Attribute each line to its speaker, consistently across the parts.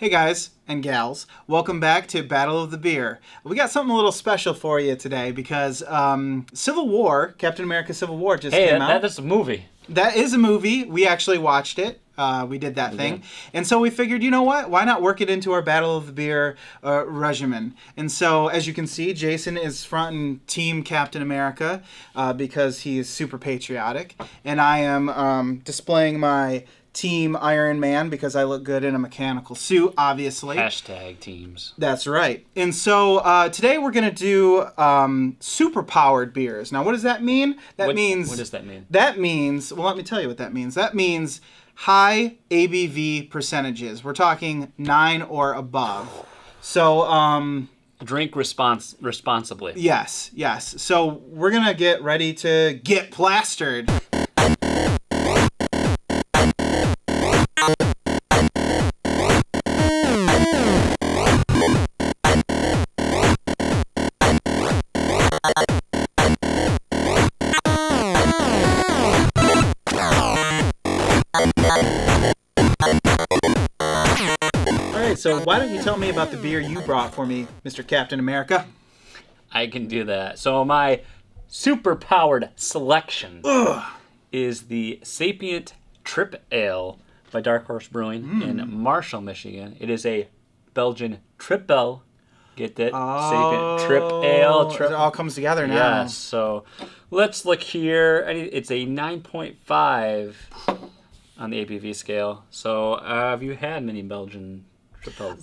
Speaker 1: Hey guys and gals, welcome back to Battle of the Beer. We got something a little special for you today because Civil War, Captain America Civil War just came out.
Speaker 2: That's a movie.
Speaker 1: That is a movie. We actually watched it. We did that thing.
Speaker 2: Did.
Speaker 1: And so we figured, you know what? Why not work it into our Battle of the Beer regimen? And so, as you can see, Jason is fronting Team Captain America because he is super patriotic. And I am displaying my Team Iron Man because I look good in a mechanical suit, obviously.
Speaker 2: Hashtag teams.
Speaker 1: That's right. And so today we're going to do super-powered beers. Now, what does that mean?
Speaker 2: What does that mean?
Speaker 1: That means, well, let me tell you what that means. That means high ABV percentages. We're talking 9 or above. So
Speaker 2: drink responsibly.
Speaker 1: Yes. So we're going to get ready to get plastered. So why don't you tell me about the beer you brought for me, Mr. Captain America?
Speaker 2: I can do that. So my super-powered selection is the Sapient Trip Ale by Dark Horse Brewing in Marshall, Michigan. It is a Belgian Trip Ale. Get that? Sapient Trip Ale.
Speaker 1: It all comes together now.
Speaker 2: Yes. So let's look here. It's a 9.5 on the ABV scale. So have you had many Belgian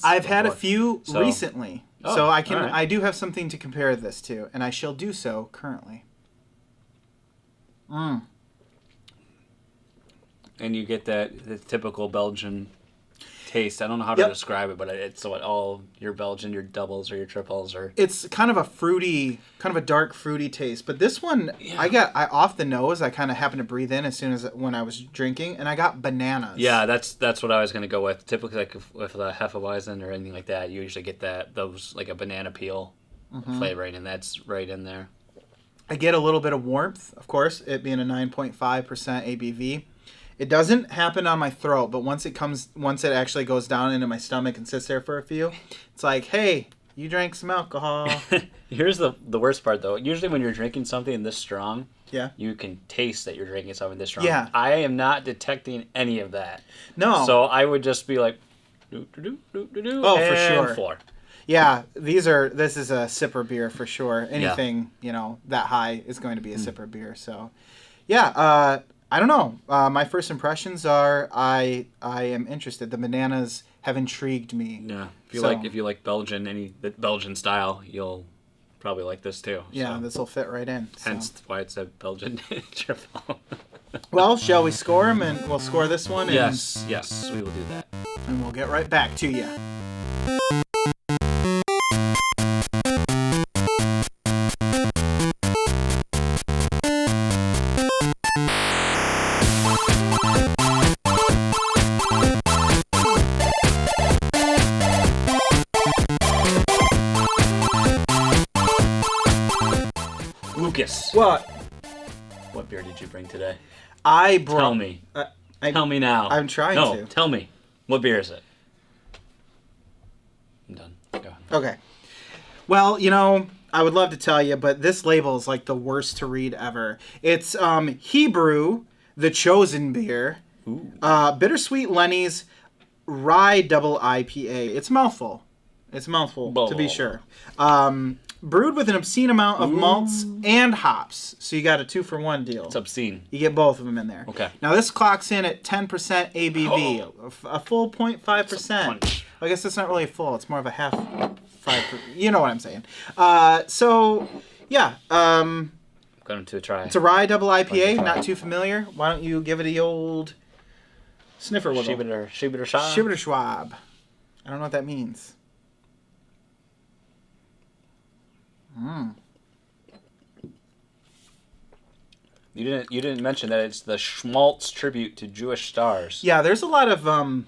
Speaker 1: I've had a few recently, so I can.
Speaker 2: Right.
Speaker 1: I do have something to compare this to, and I shall do so currently.
Speaker 2: And you get the typical Belgian taste. I don't know how to describe it, but it's what all your Belgian, your doubles or your triples or.
Speaker 1: It's kind of a fruity, kind of a dark fruity taste. But this one, I off the nose. I kind of happened to breathe in as soon as when I was drinking, and I got bananas.
Speaker 2: Yeah, that's what I was gonna go with. Typically, like with the Hefeweizen or anything like that, you usually get those like a banana peel flavoring, and that's right in there.
Speaker 1: I get a little bit of warmth, of course, it being a 9.5% ABV. It doesn't happen on my throat, but once it actually goes down into my stomach and sits there for a few, it's like, hey, you drank some alcohol.
Speaker 2: Here's the worst part, though. Usually when you're drinking something this strong,
Speaker 1: yeah,
Speaker 2: you can taste that you're drinking something this strong.
Speaker 1: Yeah.
Speaker 2: I am not detecting any of that.
Speaker 1: No.
Speaker 2: So I would just be like, do-do-do-do-do-do,
Speaker 1: oh,
Speaker 2: and
Speaker 1: for sure.
Speaker 2: Floor.
Speaker 1: Yeah, this is a sipper beer for sure. Anything, that high is going to be a sipper beer. So, yeah, I don't know. My first impressions are I am interested. The bananas have intrigued me.
Speaker 2: Yeah. If you like the Belgian style, you'll probably like this too.
Speaker 1: Yeah,
Speaker 2: so.
Speaker 1: this will fit right in.
Speaker 2: Hence why it's a Belgian triple.
Speaker 1: Well, shall we score them, and we'll score this one? And,
Speaker 2: Yes, we will do that.
Speaker 1: And we'll get right back to you.
Speaker 2: Lucas. What beer did you bring today?
Speaker 1: I brought...
Speaker 2: Tell me. Tell me now.
Speaker 1: I'm trying
Speaker 2: to.
Speaker 1: No,
Speaker 2: tell me. What beer is it? I'm done. Go ahead.
Speaker 1: Okay. Well, I would love to tell you, but this label is like the worst to read ever. It's Hebrew, the Chosen Beer, Bittersweet Lenny's Rye Double IPA. It's a mouthful. To be sure. Brewed with an obscene amount of malts and hops. So you got a 2-for-1 deal.
Speaker 2: It's obscene.
Speaker 1: You get both of them in there.
Speaker 2: Okay.
Speaker 1: Now this clocks in at 10% ABV. A full 0.5%. I guess it's not really full. It's more of a half 5%. You know what I'm saying. So, yeah.
Speaker 2: Going to try.
Speaker 1: It's a rye double IPA. Not too familiar. Why don't you give it the old sniffer wiggle.
Speaker 2: Shibiter Schwab.
Speaker 1: Shibiter Schwab. I don't know what that means.
Speaker 2: You didn't mention that it's the Schmaltz tribute to Jewish stars.
Speaker 1: Yeah, there's a lot of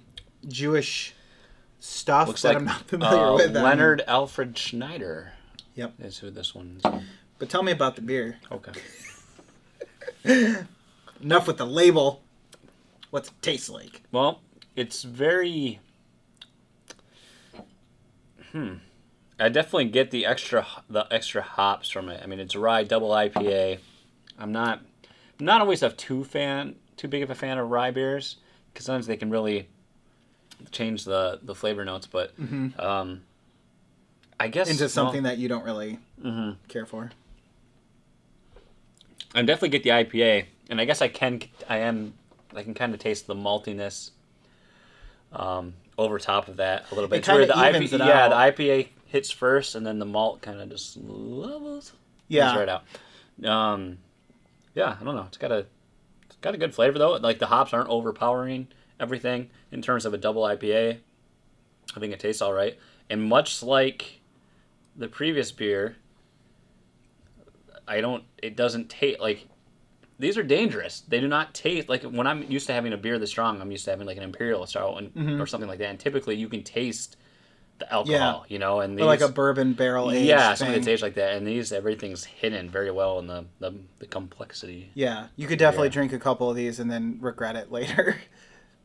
Speaker 1: Jewish stuff
Speaker 2: Looks
Speaker 1: that
Speaker 2: like,
Speaker 1: I'm not familiar with.
Speaker 2: Leonard Alfred Schneider.
Speaker 1: Yep.
Speaker 2: Is who this one is.
Speaker 1: But tell me about the beer.
Speaker 2: Okay.
Speaker 1: Enough with the label. What's it taste like?
Speaker 2: Well, it's very... I definitely get the extra hops from it. I mean, it's a rye double IPA. I'm not always too big of a fan of rye beers because sometimes they can really change the flavor notes. But I guess
Speaker 1: into something that you don't really care for.
Speaker 2: I definitely get the IPA, and I guess I can kind of taste the maltiness over top of that a little bit.
Speaker 1: It kind of evens it out.
Speaker 2: Yeah, the IPA hits first, and then the malt kind of just levels right out. Yeah, I don't know. It's got a good flavor though. Like the hops aren't overpowering everything in terms of a double IPA. I think it tastes all right, and much like the previous beer, it doesn't taste like. These are dangerous. They do not taste like when I'm used to having a beer this strong. I'm used to having like an imperial style or something like that. And typically, you can taste the alcohol, and these,
Speaker 1: or like a bourbon barrel aged.
Speaker 2: Yeah, something that tastes like that. And these, everything's hidden very well in the complexity.
Speaker 1: Yeah, you could definitely drink a couple of these and then regret it later.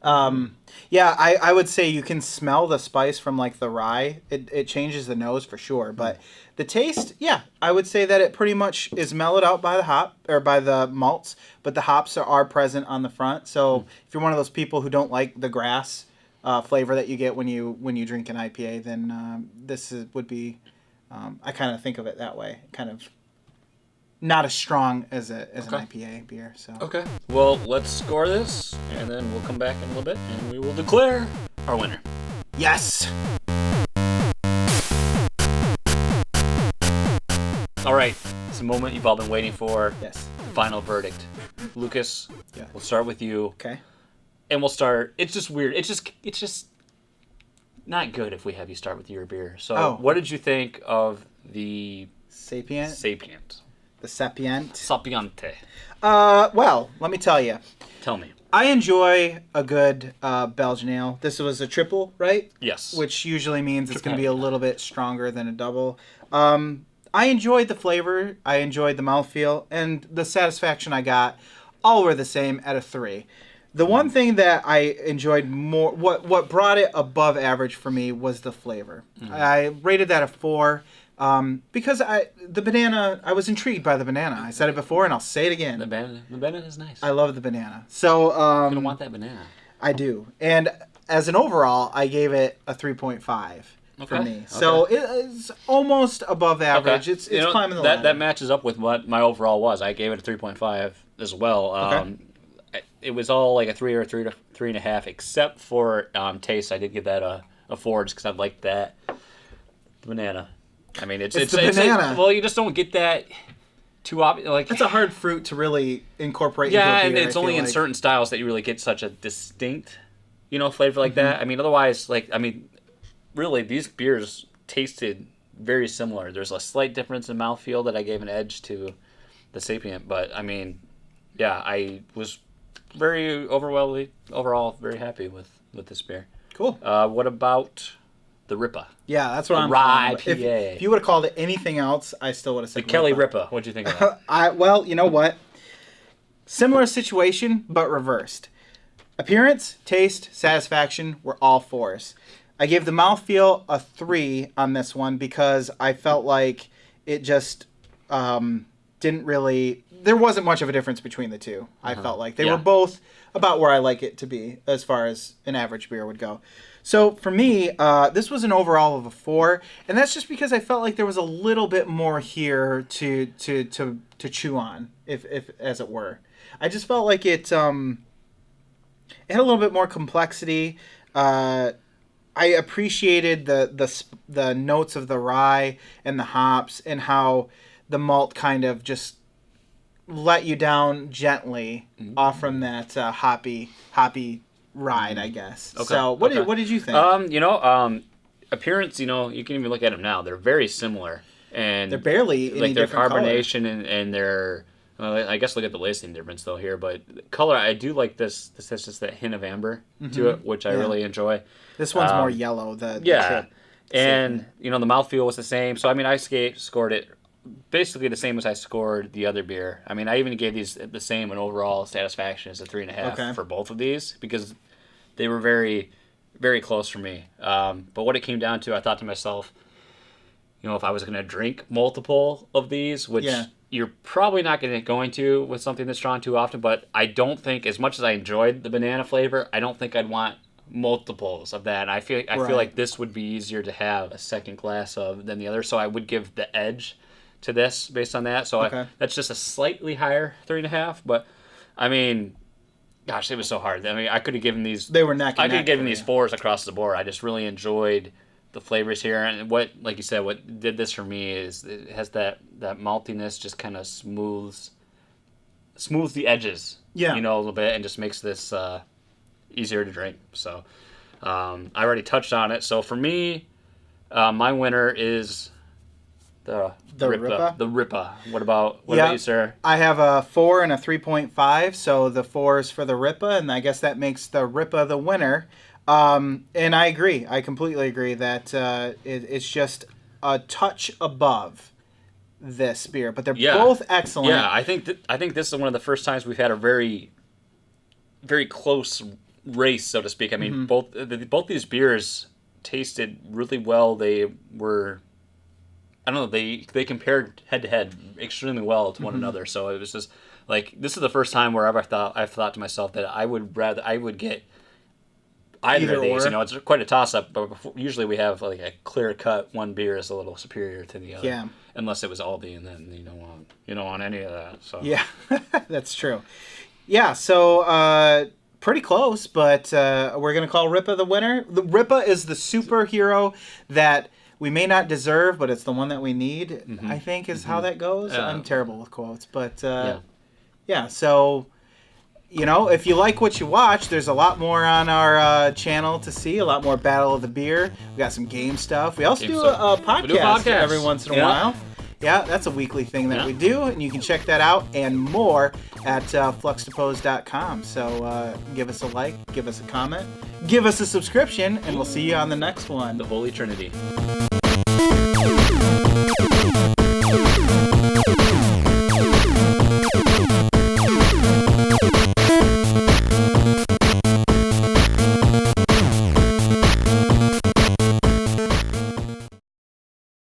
Speaker 1: I would say you can smell the spice from like the rye. It changes the nose for sure, but the taste, I would say that it pretty much is mellowed out by the hop or by the malts, but the hops are present on the front. So if you're one of those people who don't like the grass flavor that you get when you drink an IPA, then would be I kind of think of it that way, kind of not as strong as an IPA beer. So
Speaker 2: okay, well, let's score this, and then we'll come back in a little bit, and we will declare our winner.
Speaker 1: Yes.
Speaker 2: All right, it's the moment you've all been waiting for.
Speaker 1: Yes.
Speaker 2: The final verdict. Lucas, we'll start with you.
Speaker 1: Okay.
Speaker 2: And we'll start. It's just weird. It's just not good if we have you start with your beer. So, what did you think of the
Speaker 1: Sapient? The Sapient.
Speaker 2: Sapiente.
Speaker 1: Well, let me tell you.
Speaker 2: Tell me.
Speaker 1: I enjoy a good Belgian ale. This was a triple, right?
Speaker 2: Yes.
Speaker 1: Which usually means it's going to be a little bit stronger than a double. I enjoyed the flavor. I enjoyed the mouthfeel. And the satisfaction I got, all were the same at a 3. The one thing that I enjoyed more, what brought it above average for me was the flavor. I rated that a 4. Because the banana, I was intrigued by the banana. I said it before, and I'll say it again.
Speaker 2: The banana is nice.
Speaker 1: I love the banana. So
Speaker 2: you're gonna want that banana.
Speaker 1: I do, and as an overall, I gave it a 3.5 for me. So it is almost above average. It's climbing the ladder.
Speaker 2: That matches up with what my overall was. I gave it a 3.5 as well. It was all like a 3 or 3.5, except for taste. I did give that a 4 just because I liked that banana. I mean, it's
Speaker 1: the banana.
Speaker 2: Well, you just don't get that too obvious. Like
Speaker 1: it's a hard fruit to really incorporate. into a beer,
Speaker 2: and it's only in certain styles that you really get such a distinct, flavor like that. I mean, otherwise, really, these beers tasted very similar. There's a slight difference in mouthfeel that I gave an edge to the Sapient, but I mean, I was overall very happy with this beer.
Speaker 1: Cool.
Speaker 2: What about the Ripa?
Speaker 1: Yeah, that's what I'm
Speaker 2: Rye
Speaker 1: calling it. If you would have called it anything else, I still would have said
Speaker 2: the Kelly Ripa. What'd you think of that?
Speaker 1: Well, you know what? Similar situation, but reversed. Appearance, taste, satisfaction were all 4s. I gave the mouthfeel a 3 on this one because I felt like it just didn't really... There wasn't much of a difference between the two. I felt like they were both about where I like it to be as far as an average beer would go. So for me, this was an overall of a 4, and that's just because I felt like there was a little bit more here to chew on, if as it were. I just felt like it had a little bit more complexity. I appreciated the notes of the rye and the hops and how the malt kind of just let you down gently off from that hoppy ride, I guess. Okay. So what did you think?
Speaker 2: Appearance, you can even look at them now. They're very similar, and
Speaker 1: they're barely any
Speaker 2: their
Speaker 1: different
Speaker 2: carbonation and their. I guess look at the lacing difference though here, but color I do like this. This has just that hint of amber to it, which I really enjoy.
Speaker 1: This one's more yellow. The chip.
Speaker 2: And the mouthfeel was the same. So I mean, I scored it basically the same as I scored the other beer. I mean, I even gave these the same in overall satisfaction as a 3.5 for both of these because they were very, very close for me. But what it came down to, I thought to myself, you know, if I was going to drink multiple of these, which
Speaker 1: Yeah.
Speaker 2: you're probably not going to with something that's strong too often, but I don't think, as much as I enjoyed the banana flavor, I don't think I'd want multiples of that. I feel like this would be easier to have a second glass of than the other, so I would give the edge to this based on that. So that's just a slightly higher 3.5, but I mean, gosh, it was so hard. I mean, I could have given these.
Speaker 1: They were neck and
Speaker 2: I could have
Speaker 1: neck
Speaker 2: given
Speaker 1: for
Speaker 2: these
Speaker 1: you.
Speaker 2: 4s across the board. I just really enjoyed the flavors here, and what, like you said, what did this for me is it has that maltiness, just kind of smooths the edges,
Speaker 1: Yeah.
Speaker 2: you know, a little bit, and just makes this easier to drink. So I already touched on it. So for me, my winner is the
Speaker 1: Ripa?
Speaker 2: The Ripa. What about you, sir?
Speaker 1: I have a 4 and a 3.5, so the 4 is for the Ripa, and I guess that makes the Ripa the winner. And I agree. I completely agree that it's just a touch above this beer, but they're both excellent.
Speaker 2: Yeah, I think this is one of the first times we've had a very, very close race, so to speak. I mean, both these beers tasted really well. They were, I don't know, they compared head to head extremely well to one another. So it was just like, this is the first time where I've thought to myself that I would get either of these.
Speaker 1: Or.
Speaker 2: You know, it's quite a toss up, but usually we have like a clear cut. One beer is a little superior to the other.
Speaker 1: Yeah.
Speaker 2: Unless it was Aldi, and then you don't want any of that. So
Speaker 1: Yeah, that's true. Yeah, so pretty close, but we're going to call Ripa the winner. The Ripa is the superhero that we may not deserve, but it's the one that we need, I think is how that goes. I'm terrible with quotes, but yeah, so, you know, if you like what you watch, there's a lot more on our channel to see, a lot more Battle of the Beer. We got some game stuff. We also do a podcast every once in a while. Yeah, that's a weekly thing that we do, and you can check that out and more at fluxdepose.com. So give us a like, give us a comment, give us a subscription, and we'll see you on the next one.
Speaker 2: The Holy Trinity.